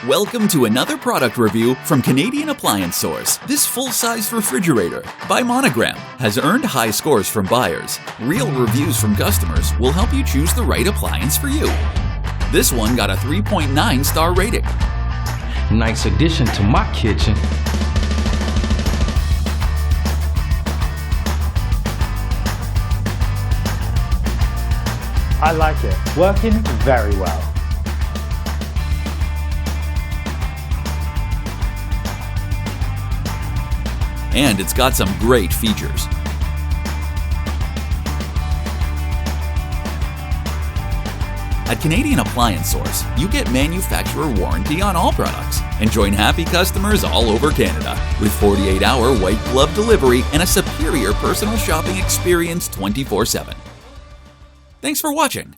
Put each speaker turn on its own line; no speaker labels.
Welcome to another product review from Canadian Appliance Source. This full-size refrigerator by Monogram has earned high scores from buyers. Real reviews from customers will help you choose the right appliance for you. This one got a 3.9 star rating.
Nice addition to my kitchen.
I like it. Working very well.
And it's got some great features. At Canadian Appliance Source, you get manufacturer warranty on all products and join happy customers all over Canada with 48-hour white glove delivery and a superior personal shopping experience 24/7. Thanks for watching.